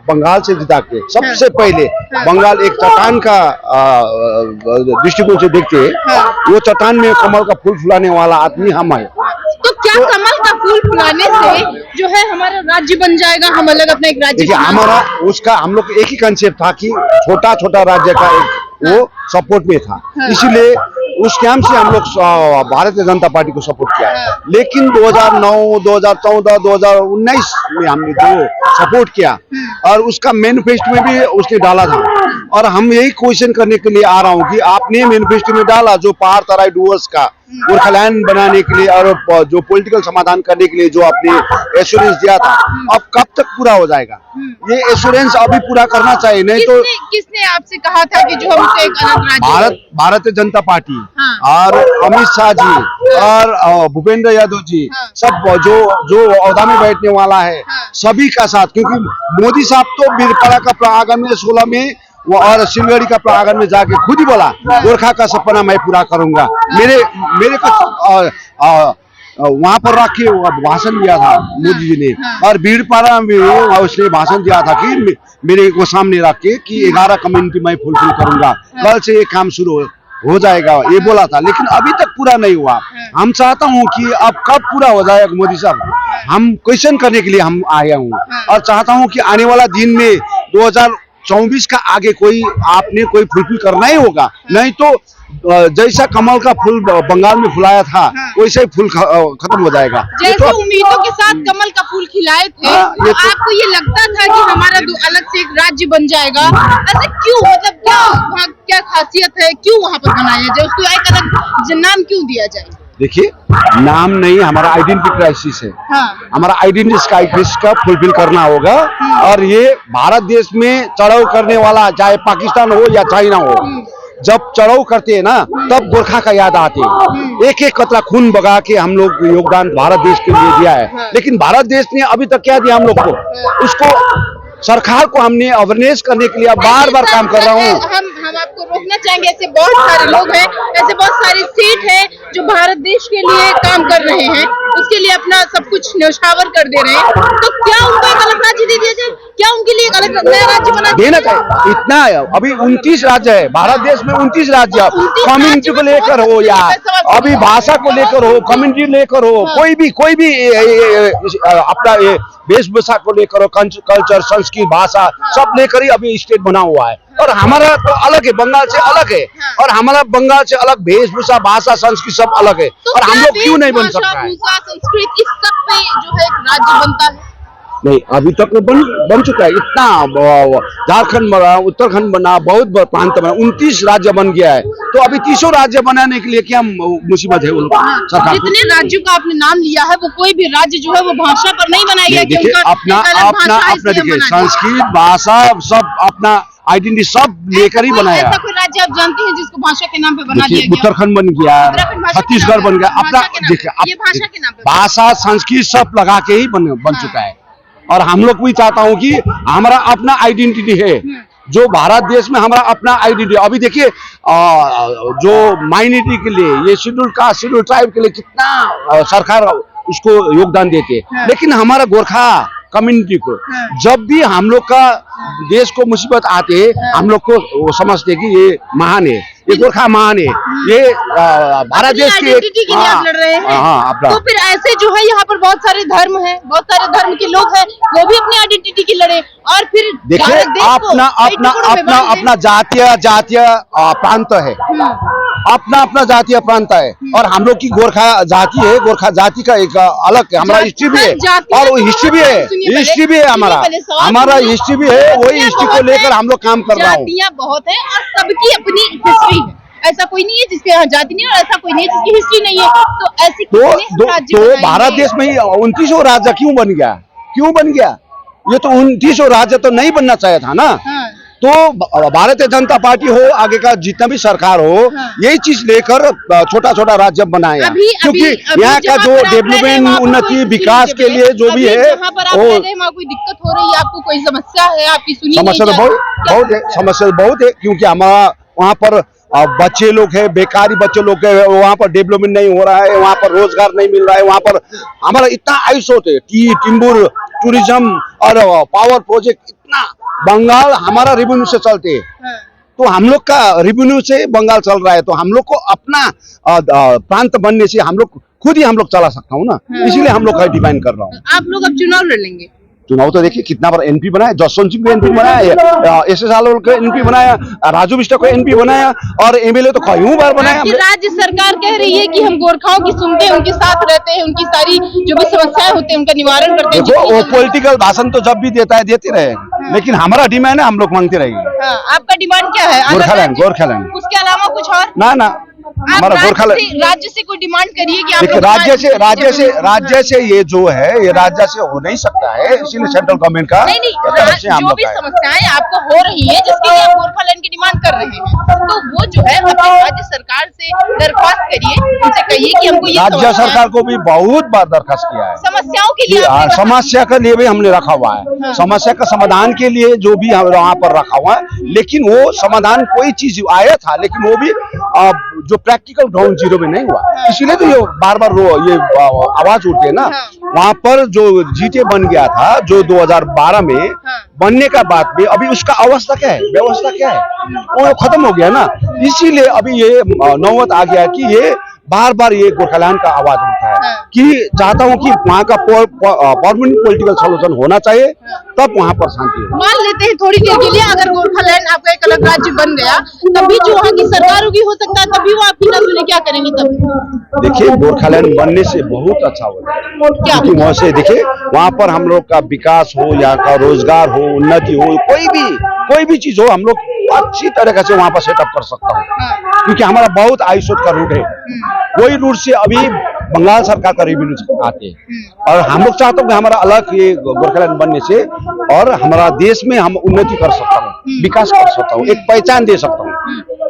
बंगाल से जिता के सबसे पहले बंगाल एक चट्टान का दृष्टिकोण से देखते हैं, वो चट्टान में कमल का फूल फुलाने वाला आदमी हम है। तो क्या कमल का फूल फुलाने से जो है हमारा राज्य बन जाएगा, हम अलग अपना एक राज्य? हमारा उसका हम लोग एक ही कंसेप्ट था कि छोटा छोटा राज्य का एक वो सपोर्ट में था, इसलिए उस कैंप से हम लोग भारतीय जनता पार्टी को सपोर्ट किया। लेकिन 2009, 2014, 2019 में हमने जो सपोर्ट किया और उसका मैनिफेस्टो में भी उसने डाला था, और हम यही क्वेश्चन करने के लिए आ रहा हूँ कि आपने मैनिफेस्टो में डाला जो पहाड़ तराई डूवर्स का गोरखालैंड बनाने के लिए और जो पॉलिटिकल समाधान करने के लिए जो आपने एश्योरेंस दिया था, अब कब तक पूरा हो जाएगा? ये एश्योरेंस अभी पूरा करना चाहिए, नहीं तो किसने आपसे कहा था कि जो हमसे एक अलग राज्य? भारतीय जनता पार्टी और अमित शाह जी और भूपेंद्र यादव जी, सब जो ओहदा में बैठने वाला है सभी का साथ, क्योंकि मोदी साहब तो बीरपाड़ा का प्रांगण में 16 में और सिलगड़ी का प्रांगण में जाके खुद ही बोला गोरखा का सपना मैं पूरा करूंगा। मेरे को वहां पर रख के भाषण दिया था मोदी जी ने, और भीड़पाड़ा में उसने भाषण दिया था कि मेरे को सामने रख के कि 11 कम्युनिटी मैं फुलफिल करूंगा, कल से ये काम शुरू हो जाएगा, ये बोला था। लेकिन अभी तक पूरा नहीं हुआ। हम चाहता हूँ कि अब कब पूरा हो जाएगा मोदी साहब, हम क्वेश्चन करने के लिए हम आया हूँ, और चाहता हूँ कि आने वाला दिन में 2024 का आगे आपने कोई फुलफिल करना ही होगा, नहीं तो जैसा कमल का फूल बंगाल में फुलाया था वैसे ही फूल खत्म हो जाएगा। जैसे उम्मीदों के साथ कमल का फूल खिलाए थे, तो आपको ये लगता था कि हमारा अलग से एक राज्य बन जाएगा, ऐसे क्यों? मतलब क्या खासियत है, क्यों वहाँ पर बनाया जाए, उसको एक अलग नाम क्यों दिया जाए? देखिए, नाम नहीं, हमारा आइडेंटिटी क्राइसिस है। हमारा आइडेंटिटी क्राइसिस का फुलफिल करना होगा, और ये भारत देश में चढ़ाव करने वाला चाहे पाकिस्तान हो या चाइना हो, जब चढ़ाव करते हैं ना तब गोरखा का याद आते हैं। एक एक कतरा खून बगा के हम लोग योगदान भारत देश के लिए दिया है, लेकिन भारत देश ने अभी तक क्या दिया हम लोग को? उसको सरकार को हमने अवेयरनेस करने के लिए बार बार काम कर रहा हूँ। हम आपको रोकना चाहेंगे, ऐसे बहुत सारे लोग हैं, ऐसे बहुत सारी सीट है जो भारत देश के लिए काम कर रहे हैं, उसके लिए अपना सब कुछ न्यौछावर कर दे रहे हैं, तो क्या उनको एक अलग राज्य दे दिया जाए? क्या उनके लिए एक अलग नया राज्य बना देना चाहिए? इतना है, अभी 29 राज्य है भारत देश में, 29 राज्य कम्युनिटी को लेकर हो या अभी भाषा को लेकर हो, कम्युनिटी लेकर हो, कोई भी अपना वेशभूषा को लेकर हो, कल्चर, संस्कृति, भाषा सब लेकर ही अभी स्टेट बना हुआ है। और हमारा तो अलग है, बंगाल से अलग है, और हमारा बंगाल से अलग वेशभूषा, भाषा, संस्कृति सब अलग है, और हम लोग क्यों नहीं बन सकता है? संस्कृति इस सब पे जो है एक राज्य बनता है नहीं, अभी तक बन चुका है। इतना झारखंड बना, उत्तराखंड बना, बहुत प्रांत बना, 29 राज्य बन गया है, तो अभी 30 राज्य बनाने के लिए क्या मुसीबत है उनको? सरकार जितने राज्यों का आपने नाम लिया है, वो कोई भी राज्य जो है वो भाषा पर नहीं बनाया गया। देखिए, अपना देखिए, संस्कृत, भाषा सब अपना आइडेंटिटी सब लेकर ही बनाया। ऐसा कोई राज्य आप जानते हैं जिसको भाषा के नाम पे बना दिया गया? उत्तराखंड बन गया, छत्तीसगढ़ बन गया, अपना देखिए भाषा संस्कृत सब लगा के ही बन चुका है। और हम लोग भी चाहता हूँ कि हमारा अपना आइडेंटिटी है, जो भारत देश में हमारा अपना आइडेंटिटी। अभी देखिए, जो माइनॉरिटी के लिए, ये शेड्यूल कास्ट, शेड्यूल ट्राइब के लिए कितना सरकार उसको योगदान देते हैं, लेकिन हमारा गोरखा कम्युनिटी को जब भी हम लोग का देश को मुसीबत आते हैं, हम लोग को समझते कि ये महान है, ये गोरखा महान है, ये भारत देश के लिए आप लड़ रहे हैं। तो फिर ऐसे जो है यहाँ पर बहुत सारे धर्म हैं, बहुत सारे धर्म के लोग हैं, वो भी अपनी आइडेंटिटी की लड़े, और फिर देखिए अपना जातीय प्रांत है, अपना जातीय प्रांत है, और हम लोग की गोरखा जाति है, गोरखा जाति का एक अलग है, हमारा हिस्ट्री भी है, और वो हिस्ट्री भी है, हमारा हिस्ट्री भी है, वही हिस्ट्री को लेकर हम लोग काम कर रहा हूँ। जातियाँ बहुत है और सबकी अपनी हिस्ट्री है, ऐसा कोई नहीं है जिसके यहाँ जाति नहीं है, और ऐसा कोई नहीं है जिसकी हिस्ट्री नहीं है। तो ऐसी तो भारत देश में 29 राज्य क्यों बन गया? ये तो 29 राज्य तो नहीं बनना चाहिए था ना। तो भारतीय जनता पार्टी हो, आगे का जितना भी सरकार हो, यही चीज लेकर छोटा छोटा राज्य बनाया, क्योंकि यहाँ का जो डेवलपमेंट, उन्नति, विकास के लिए जो भी है, वहाँ कोई दिक्कत हो रही है, आपको कोई समस्या है, आपकी सुनी? समस्या तो बहुत है, क्योंकि हमारा वहाँ पर बच्चे लोग हैं, बेकारी बच्चे लोग हैं, वहाँ पर डेवलपमेंट नहीं हो रहा है, वहाँ पर रोजगार नहीं मिल रहा है, वहाँ पर हमारा इतना आयुष होते टी टिम्बुर टूरिज्म और पावर प्रोजेक्ट इतना, बंगाल हमारा रेवेन्यू से चलते हैं, तो हम लोग का रेवेन्यू से बंगाल चल रहा है, तो हम लोग को अपना प्रांत बनने से हम लोग खुद ही हम लोग चला सकता हूँ ना, इसीलिए हम लोग का डिमांड कर रहा हूँ। आप लोग अब चुनाव लड़ लेंगे? चुनाव तो देखिए कितना बार एनपी बनाया, जसवंत सिंह को एनपी बनाया, एसएस आलोल को एनपी बनाया, राजू बिष्ट को एनपी बनाया, और एमएलए तो कई बार बनाया। आपकी राज्य सरकार कह रही है कि हम गोरखाओं की सुनते हैं, उनके साथ रहते हैं, उनकी सारी जो भी समस्याएं होती हैं उनका निवारण करते हैं। देखो वो पॉलिटिकल भाषण तो जब भी देता है देते रहे, लेकिन हमारा डिमांड है, हम लोग मांगते रहेंगे। आपका डिमांड क्या है? गोरखालैंड, गोरखालैंड, उसके अलावा कुछ और? ना हमारा गोरखालैंड। राज्य से कोई डिमांड करिए कि आप देखिए राज्य से ये जो है ये राज्य से हो नहीं सकता है, इसीलिए सेंट्रल गवर्नमेंट का नहीं तरफ से हम जो लोग भी समस्याएं आपको हो रही है जिसके लिए आप गोरखालैंड की डिमांड कर रहे हैं, तो वो जो है अपने राज्य सरकार से दरख्वास्त करिए, उनसे कहिए कि हमको ये राज्य सरकार को भी बहुत बार दरखास्त किया है समस्याओं के लिए। समस्या के लिए भी हमने रखा हुआ है, समस्या का समाधान के लिए जो भी वहाँ पर रखा हुआ है, लेकिन वो समाधान कोई चीज आया था, लेकिन वो भी जो प्रैक्टिकल ग्राउंड जीरो में नहीं हुआ, इसीलिए तो ये बार बार ये आवाज उठती है ना। वहाँ पर जो जीटे बन गया था जो 2012 में बनने का बाद में, अभी उसका अवस्था क्या है, व्यवस्था क्या है, वो खत्म हो गया ना। इसीलिए अभी ये नौबत आ गया कि ये बार बार ये गोरखालैंड का आवाज उठता है कि चाहता हूँ कि वहाँ का परमानेंट पॉलिटिकल सोल्यूशन होना चाहिए, तब वहाँ पर शांति हो। मान लेते हैं थोड़ी देर के लिए अगर गोरखालैंड आपका एक अलग राज्य बन गया, तभी जो वहाँ की सरकार होगी हो सकता है तभी वो आपकी न सुने, क्या करेंगे तब? देखिए गोरखालैंड बनने से बहुत अच्छा होता है, क्योंकि वहाँ से देखिए वहाँ पर हम लोग का विकास हो, यहाँ का रोजगार हो, उन्नति हो, कोई भी चीज हो, हम लोग अच्छी तरीके से वहाँ पर सेटअप कर सकता हूँ, क्योंकि हमारा बहुत आयुष्मान का रूट है, वही रूट से अभी बंगाल सरकार का रेवेन्यू आते हैं, और हम लोग चाहते हैं कि हमारा अलग ये गोरखालैंड बनने से और हमारा देश में हम उन्नति कर सकता हूँ, विकास कर सकता हूँ, एक पहचान दे सकता हूँ।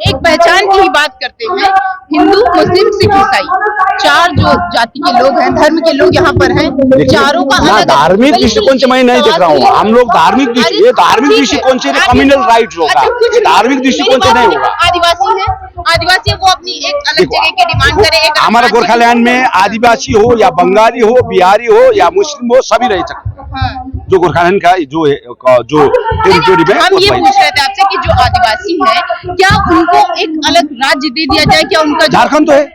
एक पहचान की ही बात करते हैं, हिंदू, मुस्लिम, सिख, ईसाई, चार जो जाति के लोग हैं, धर्म के लोग यहाँ पर हैं, चारों का अलग धार्मिक दृष्टिकोण से मैं नहीं देख रहा हूँ, हम लोग धार्मिक दृष्टिकोण से कम्युनल राइट्स होगा, धार्मिक दृष्टिकोण से नहीं होगा। आदिवासी वो अपनी एक अलग जगह की डिमांड करें। हमारा गोरखालैंड में आदिवासी हो या बंगाली हो, बिहारी हो या मुस्लिम हो, सभी रह सकते हैं। जो गोरखालैंड का जो टेरिटोरी में, हम ये पूछ रहे थे आपसे कि जो आदिवासी है क्या उनको एक अलग राज्य दे दिया जाए? क्या उनका झारखंड तो है,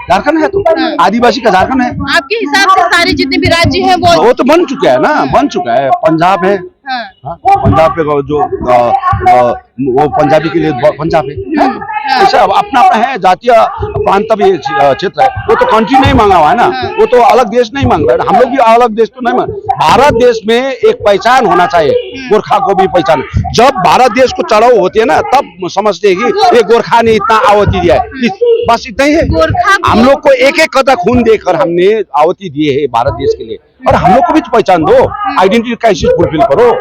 झारखंड है, तो आदिवासी का झारखंड है। आपके हिसाब से सारे जितने भी राज्य हैं वो तो बन चुका है ना, बन चुका है। पंजाब है, पंजाब पे जो वो पंजाबी के लिए पंजाब है, ऐसा अपना है, जातीय प्रांत भी क्षेत्र है, वो तो कंट्री नहीं मांगा हुआ है ना, वो तो अलग देश नहीं मांग रहा है, हम लोग भी अलग देश तो नहीं मांग। भारत देश में एक पहचान होना चाहिए, गोरखा को भी पहचान। जब भारत देश को चढ़ाव होती है ना, तब समझते हैं कि ये गोरखा ने इतना आहुति दिया है, बस इतना ही है। हम लोग को एक एक कदम खून देकर हमने आहुति दिए है भारत देश के लिए, और हम लोग को भी पहचान दो, आइडेंटिटी क्राइसिस फुलफिल करो,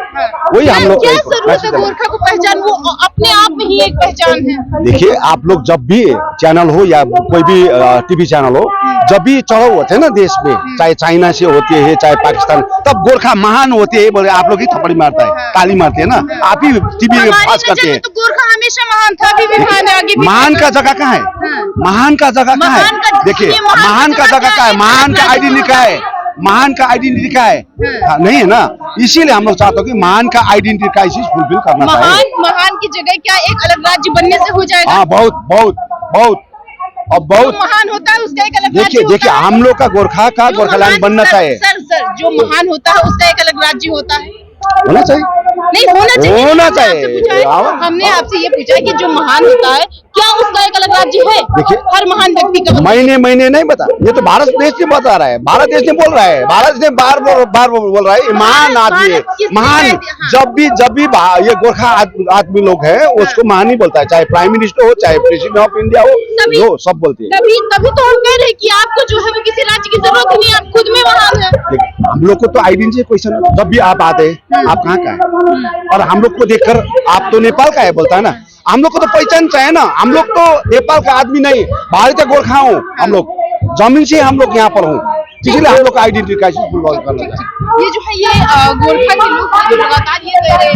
वही हम लोग गोरखा को पहचान, वो अपने आप में ही एक पहचान है। देखिए आप लोग जब भी चैनल हो या कोई भी टीवी चैनल हो, जब भी चढ़ाव होते हैं ना देश में, चाहे चाइना से होते हैं चाहे पाकिस्तान, तब गोरखा महान होते हैं बोले, आप लोग ही थप्पड़ी मारता है, ताली मारते हैं ना, आप ही टीवी में पास करते हैं। तो गोरखा हमेशा महान था, अभी भी महान है, आगे भी महान का जगह कहाँ है? महान का जगह कहाँ है? देखिए महान का जगह कहाँ है? महान का आइडेंटिटी क्या है? महान का आइडेंटिटी क्या है? नहीं है ना, इसीलिए हम लोग चाहते हैं कि महान का आइडेंटिटी क्राइसिस फुलफिल करना चाहिए। महान की जगह क्या एक अलग राज्य बनने से हो जाएगा? हाँ, बहुत और बहुत महान होता है उसका एक अलग राज्य। देखिए हम लोग का गोरखा का गोरखालैंड बनना चाहिए। सर जो महान होता है उसका एक अलग राज्य होता है, होना चाहिए, नहीं होना चाहिए। हमने आपसे ये पूछा कि जो महान होता है क्या उसका एक अलग राज्य है? देखिए हर महान व्यक्ति का महीने नहीं बता, ये तो भारत देश ने बता रहा है, भारत देश ने बोल रहा है, भारत ने बार बोल रहा है महान आदमी है, महान। जब भी ये गोरखा आदमी लोग है उसको महान ही बोलता है, चाहे प्राइम मिनिस्टर हो, चाहे प्रेसिडेंट ऑफ इंडिया हो, सब बोलते हैं। तभी तो हम कह रहे हैं कि आपको जो है वो किसी राज्य की जरूरत ही नहीं, आप खुद में महान है। हम लोग को तो आइडेंटिटी क्वेश्चन, जब भी आप आते हैं आप कहाँ का है, और हम लोग को देखकर आप तो नेपाल का है बोलता है ना, हम लोग को तो पहचान चाहिए ना, हम लोग तो नेपाल का आदमी नहीं, भारतीय गोरखा हूँ, हम लोग जमीन से हम लोग यहाँ पर हूँ, इसलिए हम लोग का आइडेंटिटी क्राइसिस करना चाहिए। ये जो है ये गोरखा के लोग लगातार ये कह रहे हैं